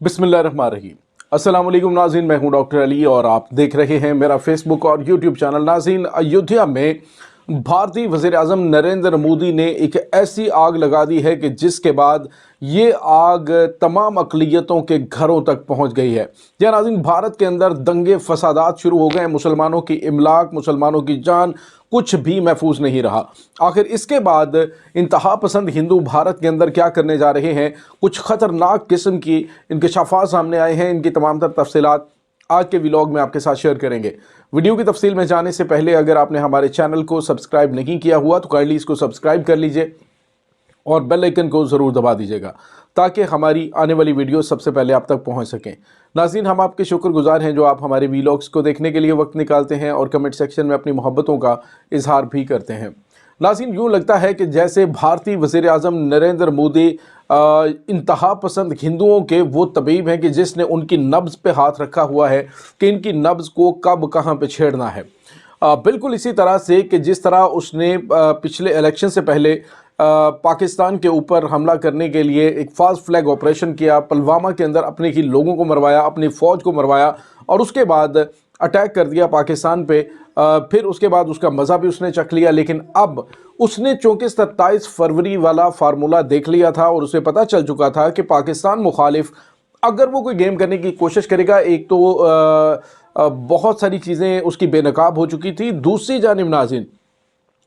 बिस्मिल्लाहिर्रहमानिर्रहीम। अस्सलाम वालेकुम नाज़रीन, मैं हूं डॉक्टर अली और आप देख रहे हैं मेरा फेसबुक और यूट्यूब चैनल। नाज़रीन, अयोध्या में भारतीय वज़ीर आज़म नरेंद्र मोदी ने एक ऐसी आग लगा दी है कि जिसके बाद ये आग तमाम अक़लियतों के घरों तक पहुंच गई है। या नाज़रीन, भारत के अंदर दंगे फसादात शुरू हो गए हैं, मुसलमानों की इमलाक, मुसलमानों की जान, कुछ भी महफूज नहीं रहा। आखिर इसके बाद इंतहा पसंद हिंदू भारत के अंदर क्या करने जा रहे हैं, कुछ ख़तरनाक किस्म की इंकशाफात सामने आए हैं। इनकी तमाम तर तफसीलात आज के व्लॉग में आपके साथ शेयर करेंगे। वीडियो की तफसील में जाने से पहले अगर आपने हमारे चैनल को सब्सक्राइब नहीं किया हुआ तो काइंडली इसको सब्सक्राइब कर लीजिए और बेल आइकन को ज़रूर दबा दीजिएगा ताकि हमारी आने वाली वीडियो सबसे पहले आप तक पहुंच सकें। नाज़रीन, हम आपके शुक्रगुजार हैं जो आप हमारे व्लॉग्स को देखने के लिए वक्त निकालते हैं और कमेंट सेक्शन में अपनी मोहब्बतों का इजहार भी करते हैं। नाज़रीन, यूँ लगता है कि जैसे भारतीय वज़ीर आज़म नरेंद्र मोदी इंतहा पसंद हिंदुओं के वो तबीब हैं कि जिसने उनकी नब्ज़ पे हाथ रखा हुआ है कि इनकी नब्ज़ को कब कहाँ पे छेड़ना है। बिल्कुल इसी तरह से कि जिस तरह उसने पिछले इलेक्शन से पहले पाकिस्तान के ऊपर हमला करने के लिए एक फास्ट फ्लैग ऑपरेशन किया, पुलवामा के अंदर अपने ही लोगों को मरवाया, अपनी फ़ौज को मरवाया और उसके बाद अटैक कर दिया पाकिस्तान पे। फिर उसके बाद उसका मज़ा भी उसने चख लिया। लेकिन अब उसने चूँकि 27 फरवरी वाला फार्मूला देख लिया था और उसे पता चल चुका था कि पाकिस्तान मुखालिफ अगर वो कोई गेम करने की कोशिश करेगा, एक तो बहुत सारी चीज़ें उसकी बेनकाब हो चुकी थी। दूसरी जानिब नाज़रीन,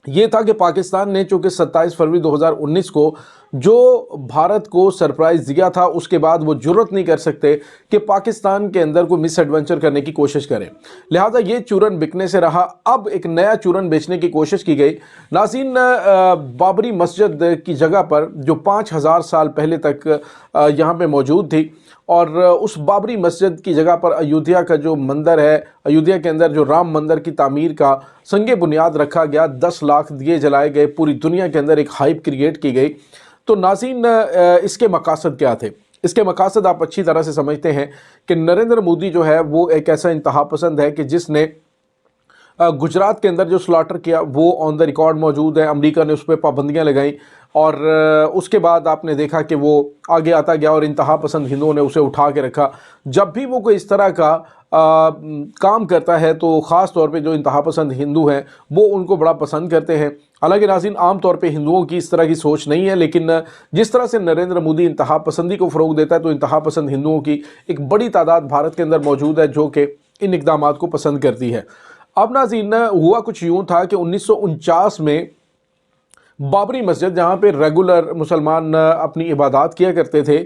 ये था कि पाकिस्तान ने चूँकि 27 फरवरी 2019 को जो भारत को सरप्राइज़ दिया था, उसके बाद वो जुर्रत नहीं कर सकते कि पाकिस्तान के अंदर कोई मिस एडवेंचर करने की कोशिश करें। लिहाजा ये चूरन बिकने से रहा। अब एक नया चूरन बेचने की कोशिश की गई। नाज़रीन, बाबरी मस्जिद की जगह पर जो 5000 साल पहले तक यहाँ पे मौजूद थी और उस बाबरी मस्जिद की जगह पर अयोध्या का जो मंदिर है, अयोध्या के अंदर जो राम मंदिर की तामीर का संगे बुनियाद रखा गया, 10 लाख दिए जलाए गए, पूरी दुनिया के अंदर एक हाइप क्रिएट की गई। तो नाज़रीन, इसके मकासद क्या थे? इसके मकासद आप अच्छी तरह से समझते हैं कि नरेंद्र मोदी जो है वो एक ऐसा इंतहा पसंद है कि जिसने गुजरात के अंदर जो स्लॉटर किया वो ऑन द रिकॉर्ड मौजूद है। अमेरिका ने उस पर पाबंदियाँ लगाई और उसके बाद आपने देखा कि वो आगे आता गया और इंतहा पसंद हिंदुओं ने उसे उठा के रखा। जब भी वो कोई इस तरह का काम करता है तो ख़ास तौर पे जो इंतहा पसंद हिंदू हैं वो उनको बड़ा पसंद करते हैं। हालांकि नाज़रीन, आम तौर पे हिंदुओं की इस तरह की सोच नहीं है, लेकिन जिस तरह से नरेंद्र मोदी इंतहा पसंदी को फ़रोग़ देता है तो इंतहा पसंद हिंदुओं की एक बड़ी तादाद भारत के अंदर मौजूद है जो कि इन इक़दामात को पसंद करती है। अब नाज़रीन, हुआ कुछ यूँ था कि 1949 में बाबरी मस्जिद, जहाँ पे रेगुलर मुसलमान अपनी इबादत किया करते थे,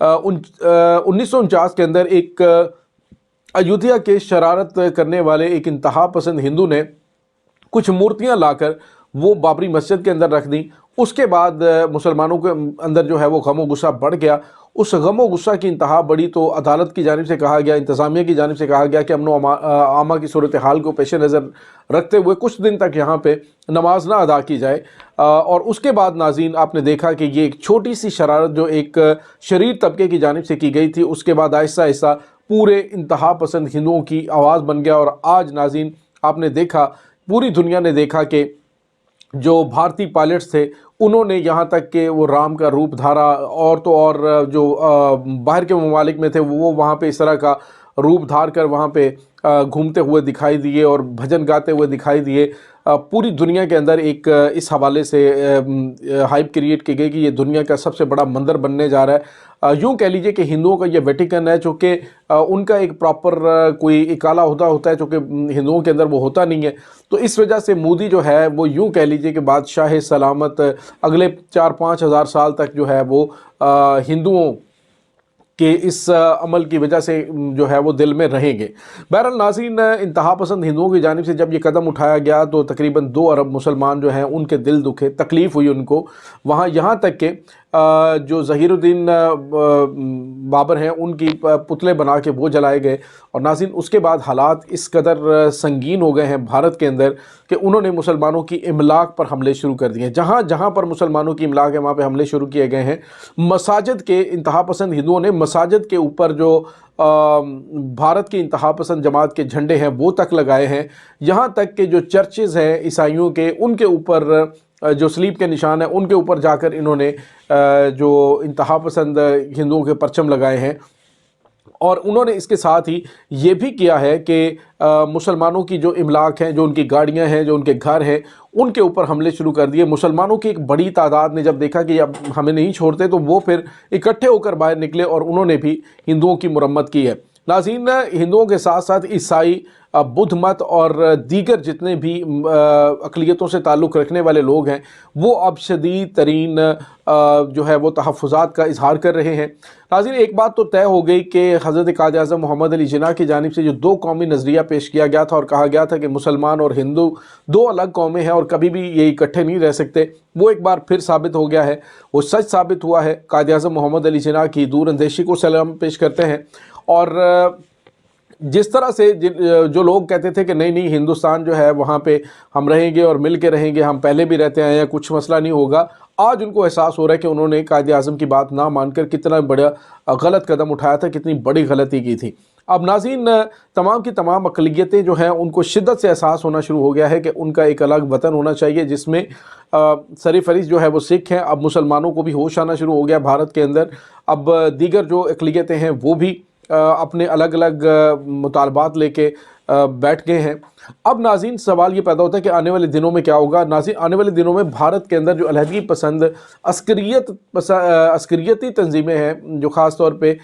1949 के अंदर एक अयोध्या के शरारत करने वाले एक इंतहा पसंद हिंदू ने कुछ मूर्तियां लाकर वो बाबरी मस्जिद के अंदर रख दी। उसके बाद मुसलमानों के अंदर जो है वो गम व गुस्सा बढ़ गया। उस गम व गुस्सा की इंतहा बढ़ी तो अदालत की जानिब से कहा गया, इंतज़ामिया की जानिब से कहा गया कि अमन आमा की सूरत हाल को पेश नज़र रखते हुए कुछ दिन तक यहाँ पे नमाज ना अदा की जाए। और उसके बाद नाज़रीन, आपने देखा कि ये एक छोटी सी शरारत जो एक शरीर तबके की जानिब से की गई थी, उसके बाद आहिस्ता आहिस्ता पूरे इंतहा पसंद हिंदुओं की आवाज़ बन गया। और आज नाज़रीन, आपने देखा, पूरी दुनिया ने देखा कि जो भारतीय पायलट्स थे उन्होंने यहाँ तक कि वो राम का रूप धारा, और तो और जो बाहर के ममालिक में थे वो वहाँ पे इस तरह का रूप धार कर वहाँ पे घूमते हुए दिखाई दिए और भजन गाते हुए दिखाई दिए। पूरी दुनिया के अंदर एक इस हवाले से हाइप क्रिएट की गई कि ये दुनिया का सबसे बड़ा मंदिर बनने जा रहा है। यूँ कह लीजिए कि हिंदुओं का ये वेटिकन है, चूँकि उनका एक प्रॉपर कोई एक आला ओहदा होता है, चूँकि हिंदुओं के अंदर वो होता नहीं है। तो इस वजह से मोदी जो है वो यूँ कह लीजिए कि बादशाह सलामत अगले 4-5 हज़ार साल तक जो है वो हिंदुओं कि इस अमल की वजह से जो है वो दिल में रहेंगे। बहरहाल नाज़रीन, इंतहा पसंद हिंदुओं की जानिब से जब ये कदम उठाया गया तो तकरीबन 2 अरब मुसलमान जो हैं उनके दिल दुखे, तकलीफ़ हुई उनको वहाँ, यहाँ तक कि जो ज़हीरुद्दीन बाबर हैं उनकी पुतले बना के वो जलाए गए। और नाज़रीन, उसके बाद हालात इस कदर संगीन हो गए हैं भारत के अंदर कि उन्होंने मुसलमानों की इमलाक पर हमले शुरू कर दिए हैं। जहाँ जहाँ पर मुसलमानों की इमलाक है वहाँ पे हमले शुरू किए गए हैं। मसाजिद के इंतहा पसंद हिंदुओं ने मसाजिद के ऊपर जो भारत की इंतहा पसंद जमात के झंडे हैं वो तक लगाए हैं। यहाँ तक कि जो चर्चेज़ हैं ईसाइयों के, उनके ऊपर जो सलीब के निशान है उनके ऊपर जाकर इन्होंने जो इंतहा पसंद हिंदुओं के परचम लगाए हैं। اور انہوں نے اس کے ساتھ ہی یہ بھی کیا ہے کہ مسلمانوں کی جو املاک ہیں، جو ان کی گاڑیاں ہیں، جو ان کے گھر ہیں، ان کے اوپر حملے شروع کر دیے۔ مسلمانوں کی ایک بڑی تعداد نے جب دیکھا کہ اب ہمیں نہیں چھوڑتے تو وہ پھر اکٹھے ہو کر باہر نکلے اور انہوں نے بھی ہندوؤں کی مرمت کی ہے۔ ناظرین، ہندوؤں کے ساتھ ساتھ عیسائی، بدھ مت اور دیگر جتنے بھی اقلیتوں سے تعلق رکھنے والے لوگ ہیں، وہ اب شدید ترین جو ہے وہ تحفظات کا اظہار کر رہے ہیں۔ ناظرین، ایک بات تو طے ہو گئی کہ حضرت قائد اعظم محمد علی جناح کی جانب سے جو دو قومی نظریہ پیش کیا گیا تھا اور کہا گیا تھا کہ مسلمان اور ہندو دو الگ قومیں ہیں اور کبھی بھی یہ اکٹھے نہیں رہ سکتے، وہ ایک بار پھر ثابت ہو گیا ہے، وہ سچ ثابت ہوا ہے۔ قائد اعظم محمد علی جناح کی دور اندیشی کو سلام پیش کرتے ہیں۔ اور جس طرح سے جو لوگ کہتے تھے کہ نہیں ہندوستان جو ہے وہاں پہ ہم رہیں گے اور مل کے رہیں گے، ہم پہلے بھی رہتے آئے ہیں، کچھ مسئلہ نہیں ہوگا، آج ان کو احساس ہو رہا ہے کہ انہوں نے قائد اعظم کی بات نہ مان کر کتنا بڑا غلط قدم اٹھایا تھا، کتنی بڑی غلطی کی تھی۔ اب ناظرین، تمام کی تمام اقلیتیں جو ہیں ان کو شدت سے احساس ہونا شروع ہو گیا ہے کہ ان کا ایک الگ وطن ہونا چاہیے جس میں سرفہرست جو ہے وہ سکھ ہیں۔ اب مسلمانوں کو بھی ہوش آنا شروع ہو گیا بھارت کے اندر، اب دیگر جو اقلیتیں ہیں وہ بھی اپنے الگ الگ مطالبات لے کے بیٹھ گئے ہیں۔ اب ناظرین، سوال یہ پیدا ہوتا ہے کہ آنے والے دنوں میں کیا ہوگا۔ ناظرین، آنے والے دنوں میں بھارت کے اندر جو علیحدگی پسند عسکریتی تنظیمیں ہیں، جو خاص طور پہ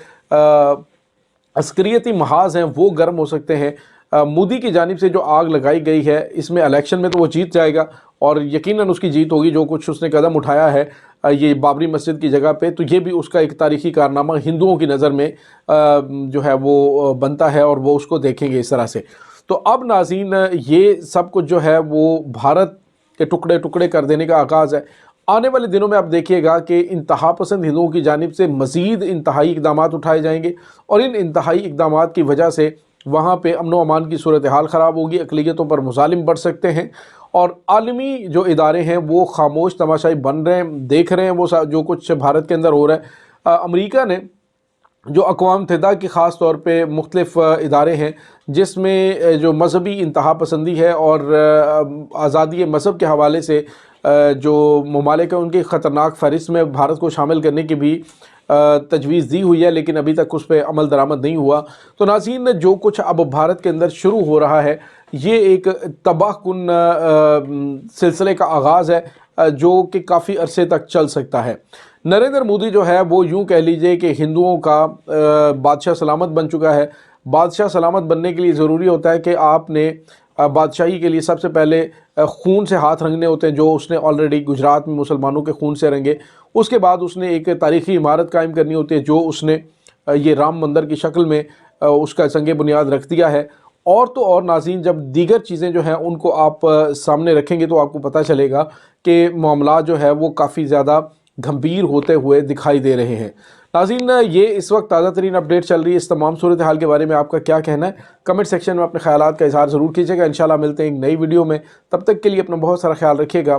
عسکریتی محاذ ہیں، وہ گرم ہو سکتے ہیں۔ مودی کی جانب سے جو آگ لگائی گئی ہے، اس میں الیکشن میں تو وہ جیت جائے گا اور یقیناً اس کی جیت ہوگی، جو کچھ اس نے قدم اٹھایا ہے یہ بابری مسجد کی جگہ پہ، تو یہ بھی اس کا ایک تاریخی کارنامہ ہندوؤں کی نظر میں جو ہے وہ بنتا ہے اور وہ اس کو دیکھیں گے اس طرح سے۔ تو اب ناظرین، یہ سب کچھ جو ہے وہ بھارت کے ٹکڑے ٹکڑے کر دینے کا آغاز ہے۔ آنے والے دنوں میں آپ دیکھیے گا کہ انتہا پسند ہندوؤں کی جانب سے مزید انتہائی اقدامات اٹھائے جائیں گے اور ان انتہائی اقدامات کی وجہ سے وہاں پہ امن و امان کی صورتحال خراب ہوگی، اقلیتوں پر مظالم بڑھ سکتے ہیں اور عالمی جو ادارے ہیں وہ خاموش تماشائی بن رہے ہیں، دیکھ رہے ہیں وہ جو کچھ بھارت کے اندر ہو رہا ہے۔ امریکہ نے جو اقوام متحدہ کی خاص طور پہ مختلف ادارے ہیں جس میں جو مذہبی انتہا پسندی ہے اور آزادی مذہب کے حوالے سے جو ممالک ہیں ان کی خطرناک فہرست میں بھارت کو شامل کرنے کی بھی تجویز دی ہوئی ہے، لیکن ابھی تک اس پہ عمل درآمد نہیں ہوا۔ تو ناظرین، جو کچھ اب بھارت کے اندر شروع ہو رہا ہے یہ ایک تباہ کن سلسلے کا آغاز ہے جو کہ کافی عرصے تک چل سکتا ہے۔ نریندر مودی جو ہے وہ یوں کہہ لیجئے کہ ہندوؤں کا بادشاہ سلامت بن چکا ہے۔ بادشاہ سلامت بننے کے لیے ضروری ہوتا ہے کہ آپ نے بادشاہی کے لیے سب سے پہلے خون سے ہاتھ رنگنے ہوتے ہیں، جو اس نے آلریڈی گجرات میں مسلمانوں کے خون سے رنگے۔ اس کے بعد اس نے ایک تاریخی عمارت قائم کرنی ہوتی ہے جو اس نے یہ رام مندر کی شکل میں اس کا سنگ بنیاد رکھ دیا ہے۔ اور تو اور ناظرین، جب دیگر چیزیں جو ہیں ان کو آپ سامنے رکھیں گے تو آپ کو پتہ چلے گا کہ معاملات جو ہے وہ کافی زیادہ گھمبیر ہوتے ہوئے دکھائی دے رہے ہیں۔ ناظرین، یہ اس وقت تازہ ترین اپڈیٹ چل رہی ہے۔ اس تمام صورتحال کے بارے میں آپ کا کیا کہنا ہے؟ کمنٹ سیکشن میں اپنے خیالات کا اظہار ضرور کیجیے گا۔ انشاءاللہ ملتے ہیں ایک نئی ویڈیو میں، تب تک کے لیے اپنا بہت سارا خیال رکھیے گا۔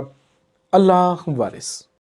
اللہ وارث۔